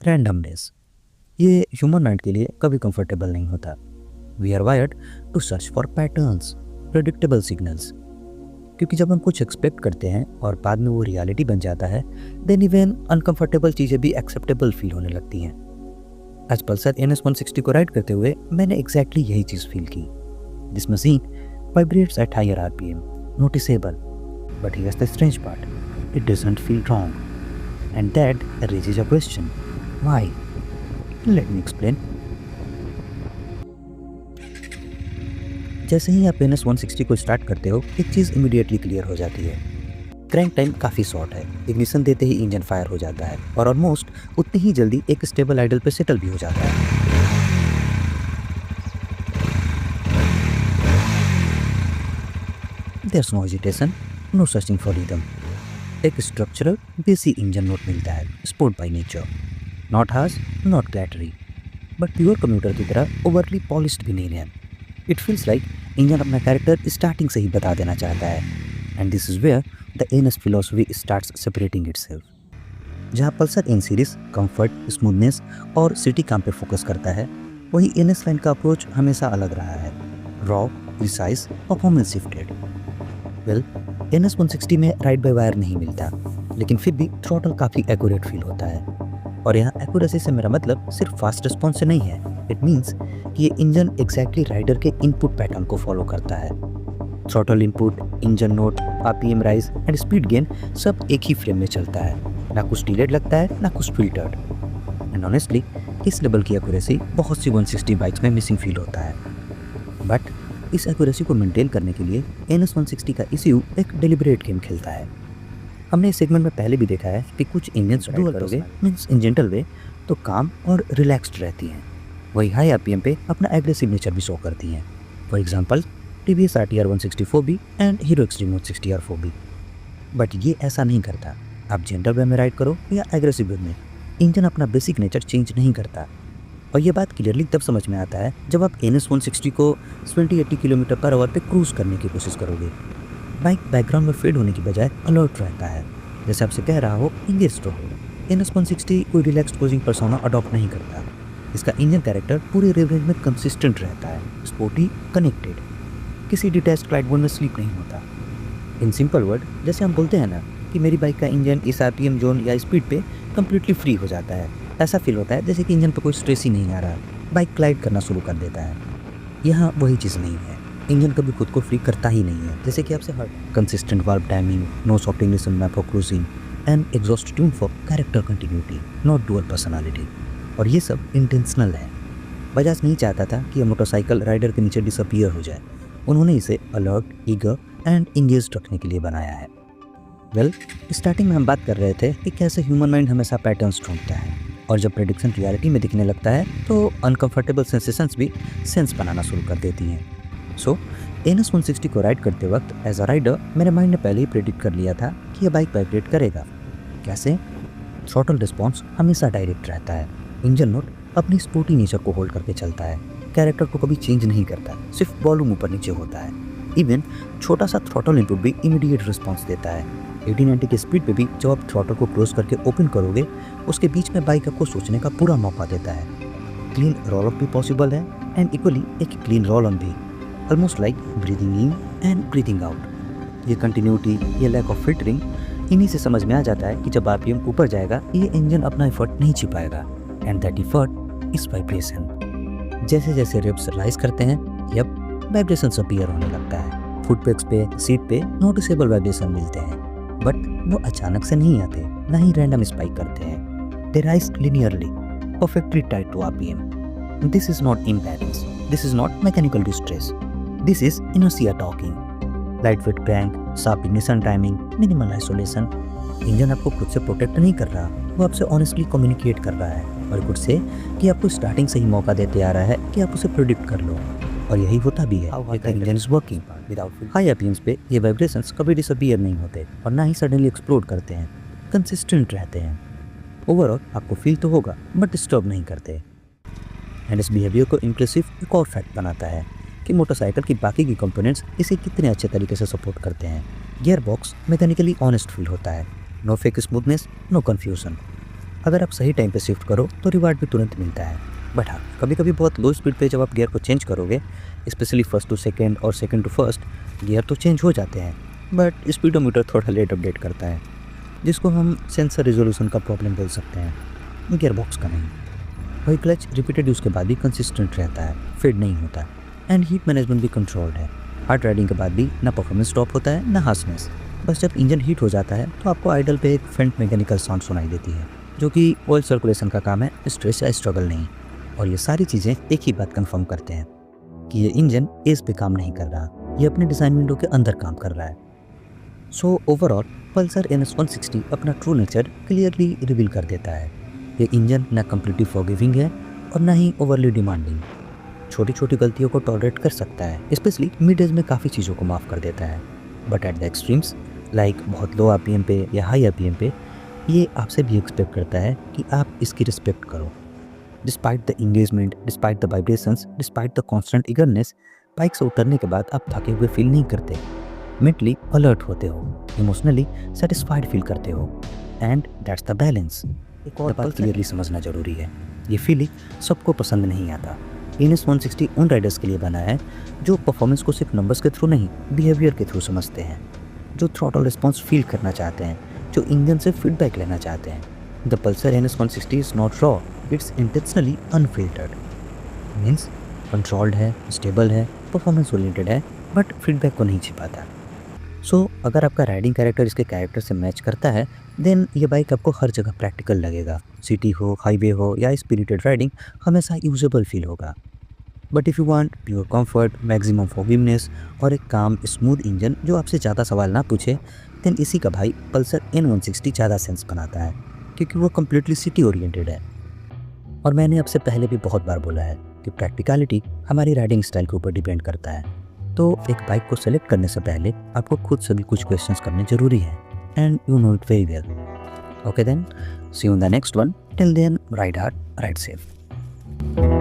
Randomness, ये human mind के लिए कभी कंफर्टेबल नहीं होता। We are wired to search for patterns, predictable signals. क्योंकि जब हम कुछ एक्सपेक्ट करते हैं और बाद में वो रियलिटी बन जाता है, देन इवन अनकंफर्टेबल चीज़ें भी एक्सेप्टेबल फील होने लगती हैं। आज पल्सर NS160 को राइड करते हुए मैंने एग्जैक्टली यही चीज़ फील की। This machine vibrates at higher RPM, noticeable, but here's the strange part, it doesn't feel wrong, and that raises a question, why? Let me explain. जैसे ही आप NS160 को स्टार्ट करते हो, एक चीज़ इमीडिएटली क्लियर हो जाती है। क्रैंक टाइम काफ़ी शॉर्ट है, इग्निशन देते ही इंजन फायर हो जाता है और ऑलमोस्ट उतनी ही जल्दी एक स्टेबल आइडल पे सेटल भी हो जाता है। There's no hesitation, no searching for rhythm. एक स्ट्रक्चरल देसी इंजन नोट मिलता है, sport by nature, not harsh, not clattery, but pure commuter की तरह ओवरली पॉलिश्ड भी नहीं है। इट फील्स लाइक इंजन अपना कैरेक्टर स्टार्टिंग से ही बता देना चाहता है, and this is where the NS philosophy starts separating itself. जहाँ Pulsar N series comfort, smoothness और सिटी काम पे फोकस करता है, वही NS लाइन का अप्रोच हमेशा अलग रहा है, raw, precise, performance shifted. Well, NS160 में राइड बाय वायर नहीं मिलता, लेकिन फिर भी थ्रॉटल काफ़ी एक्यूरेट फील होता है। और यहाँ एक्यूरेसी से मेरा मतलब सिर्फ फास्ट रिस्पॉन्स से नहीं है। इट मीन्स कि ये इंजन एग्जैक्टली राइडर के इनपुट पैटर्न को फॉलो करता है। Throttle input, engine note, RPM rise and speed gain सब एक ही फ्रेम में चलता है, ना कुछ डिलेड लगता है, ना कुछ फिल्टर्ड। एंड ऑनेस्टली इस लेवल की एक्यूरेसी बहुत सी 160 बाइक्स में मिसिंग फील होता है। बट इस एक्यूरेसी को मेंटेन करने के लिए NS160 का ECU एक डेलिब्रेट गेम खेलता है। हमने इस सेगमेंट में पहले भी देखा है कि कुछ इंजन्स डुअल करोगे मीन्स इन जेंटल वे तो काम और रिलैक्स्ड रहती हैं, वही हाई RPM पे अपना एग्रेसिव नेचर भी शो करती हैं। For example TVS RTR 160 and hero extreme 160 R4B। But ये ऐसा नहीं करता। आप जेंटल वे में राइड करो या एग्रेसिव वे में, इंजन अपना बेसिक नेचर चेंज नहीं करता। और ये बात क्लियरली तब समझ में आता है जब आप NS160 को 20-80 किलोमीटर पर आवर पे क्रूज करने की कोशिश करोगे। बाइक बैकग्राउंड में फेड होने की बजाय अलर्ट रहता है, जैसे आपसे कह रहा हो इंगेज रहो। NS160 कोई रिलैक्स्ड पोजिंग पर्सोना अडॉप्ट नहीं करता। इसका इंजन कैरेक्टर पूरे रेंज में कंसिस्टेंट रहता है, स्पोर्टी, कनेक्टेड, किसी डिटैच्ड क्लाइड मोड में स्लीप नहीं होता। इन सिंपल वर्ड, जैसे हम बोलते हैं ना कि मेरी बाइक का इंजन इस RPM जोन या स्पीड पे कम्प्लीटली फ्री हो जाता है, ऐसा फील होता है जैसे कि इंजन पे कोई स्ट्रेस ही नहीं आ रहा, बाइक ग्लाइड करना शुरू कर देता है। यहाँ वही चीज़ नहीं है, इंजन कभी खुद को फ्री करता ही नहीं है, जैसे कि आपसे हर consistent valve timing, no soft ignition map for cruising and exhaust tune for character continuity, not dual personality. और ये सब इंटेंशनल है। बजाज नहीं चाहता था कि यह मोटरसाइकिल राइडर के नीचे डिसअपीयर हो जाए, उन्होंने इसे अलर्ट, ईगर एंड इंगेज रखने के लिए बनाया है। वेल, स्टार्टिंग में हम बात कर रहे थे कि कैसे ह्यूमन माइंड हमेशा पैटर्न्स ढूंढता है, और जब प्रेडिक्शन रियलिटी में दिखने लगता है तो अनकंफर्टेबल सेंसेशंस भी सेंस बनाना शुरू कर देती हैं। सो NS160 को राइड करते वक्त एज अ राइडर मेरे माइंड ने पहले ही प्रेडिक्ट कर लिया था कि यह बाइक वाइब्रेट करेगा। कैसे? थ्रॉटल रिस्पॉन्स हमेशा डायरेक्ट रहता है, इंजन नोट अपनी स्पोर्टी नेचर को होल्ड करके चलता है, कैरेक्टर को कभी चेंज नहीं करता, सिर्फ वॉल्यूम ऊपर नीचे होता है। इवन छोटा सा थ्रॉटल इनपुट भी इमीडिएट रिस्पॉन्स देता है। 80-90 की स्पीड पे भी जब आप थ्रॉटल को क्लोज करके ओपन करोगे, उसके बीच में बाइक आपको सोचने का पूरा मौका देता है। क्लीन रोल अप भी पॉसिबल है एंड इक्वली एक क्लीन रोल ऑन भी, almost like breathing in and breathing out. ये कंटिन्यूटी, ये लैक ऑफ फिल्टरिंग, इन्हीं से समझ में आ जाता है कि जब RPM ऊपर जाएगा ये इंजन अपना एफर्ट नहीं छिपाएगा, and that effort is vibration. जैसे जैसे रिब्स राइज करते हैं, यब वाइब्रेशन अपीयर होने लगता है। फुटपेक्स पे, सीट पे नोटिसेबल वाइब्रेशन मिलते हैं, बट वो अचानक से नहीं आते, ना ही रैंडम स्पाइक करते हैं। They rise linearly, perfectly tied to RPM। This is not imbalance, this is not mechanical distress, this is inertia talking. Light weight crank, sharp ignition timing, minimal isolation. Engine आपको खुद से protect नहीं कर रहा, वो आपसे ऑनेस्टली कम्युनिकेट कर रहा है, और खुद से कि आपको स्टार्टिंग से ही मौका देते आ रहा है कि आप उसे प्रेडिक्ट कर लो। और यही होता भी है, engine is working. High RPMs पे ये वाइब्रेशंस कभी डिसअपीयर नहीं होते और ना ही सडनली एक्सप्लोड करते हैं, कंसिस्टेंट रहते हैं। ओवरऑल आपको फील तो होगा बट डिस्टर्ब नहीं करते। एंड इस बिहेवियर को इंप्रेसिव एक और फैक्ट बनाता है कि मोटरसाइकिल की बाकी की कंपोनेंट्स इसे कितने अच्छे तरीके से सपोर्ट करते हैं। Gearbox mechanically honest feel होता है, no fake smoothness, no confusion. अगर आप सही टाइम पे शिफ्ट करो तो रिवार्ड भी तुरंत मिलता है। बट हाँ, कभी कभी बहुत लो स्पीड पे जब आप गियर को चेंज करोगे, स्पेशली फर्स्ट टू सेकेंड और सेकेंड टू फर्स्ट, गियर तो चेंज हो जाते हैं बट स्पीडोमीटर थोड़ा लेट अपडेट करता है, जिसको हम सेंसर रिजोल्यूशन का प्रॉब्लम बोल सकते हैं, गियर बॉक्स का नहीं। वही क्लच रिपीटेड यूज़ के बाद भी कंसिस्टेंट रहता है, फेड नहीं होता, एंड हीट मैनेजमेंट भी कंट्रोल्ड है। हार्ड राइडिंग के बाद भी ना परफॉर्मेंस ड्रॉप होता है ना हार्सनेस। बस जब इंजन हीट हो जाता है तो आपको आइडल पे एक फेंट मैकेनिकल साउंड सुनाई देती है, जो कि ऑयल सर्कुलेशन का काम है, स्ट्रेस या स्ट्रगल नहीं। और ये सारी चीज़ें एक ही बात कंफर्म करते हैं कि ये इंजन एज पे काम नहीं कर रहा, ये अपने डिज़ाइन विंडो के अंदर काम कर रहा है। सो ओवरऑल पल्सर NS 160 अपना ट्रू नेचर क्लियरली रिवील कर देता है। ये इंजन ना कम्प्लीटली फॉरगिविंग है और ना ही ओवरली डिमांडिंग। छोटी छोटी गलतियों को टॉलरेट कर सकता है, स्पेशली मिड एज में काफ़ी चीज़ों को माफ़ कर देता है। But at the extremes like बहुत लो RPM पे या हाई RPM पे, ये आपसे भी एक्सपेक्ट करता है कि आप इसकी रिस्पेक्ट करो। Despite the engagement, despite the vibrations, despite the constant eagerness, bike से उतरने के बाद आप थके हुए फील नहीं करते, मेंटली अलर्ट होते हो, इमोशनली सेटिस्फाइड फील करते हो, एंड दैट्स द बैलेंस। एक और बात क्लियरली समझना जरूरी है, ये फीलिंग सबको पसंद नहीं आता। NS 160 उन राइडर्स के लिए बना है जो परफॉर्मेंस को सिर्फ नंबर्स के थ्रू नहीं, बिहेवियर के थ्रू समझते हैं, जो थ्रॉटल रिस्पॉन्स फील करना चाहते हैं, जो इंजन से फीडबैक लेना चाहते हैं। The Pulsar NS 160 is not raw, it's intentionally unfiltered. Means controlled है, स्टेबल है, परफॉर्मेंस ओरिएंटेड है, बट फीडबैक को नहीं छिपाता। सो अगर आपका राइडिंग कैरेक्टर इसके कैरेक्टर से मैच करता है, देन ये बाइक आपको हर जगह प्रैक्टिकल लगेगा। सिटी हो, हाईवे हो या स्पिरिटेड राइडिंग, हमेशा यूजेबल फील होगा। But if you want pure comfort, maximum forgiveness और एक काम स्मूथ इंजन जो आपसे ज़्यादा सवाल ना पूछे, देन इसी का भाई पल्सर N160 ज़्यादा सेंस बनाता है, क्योंकि वो कम्प्लीटली सिटी ओरिएंटेड है। और मैंने आपसे पहले भी बहुत बार बोला है कि प्रैक्टिकलिटी हमारी राइडिंग स्टाइल के ऊपर डिपेंड करता है। तो एक बाइक को सेलेक्ट करने से पहले आपको खुद से भी कुछ क्वेश्चंस करने जरूरी है, and you know it very well. Okay then, see you in the next one. Till then, ride hard, ride safe.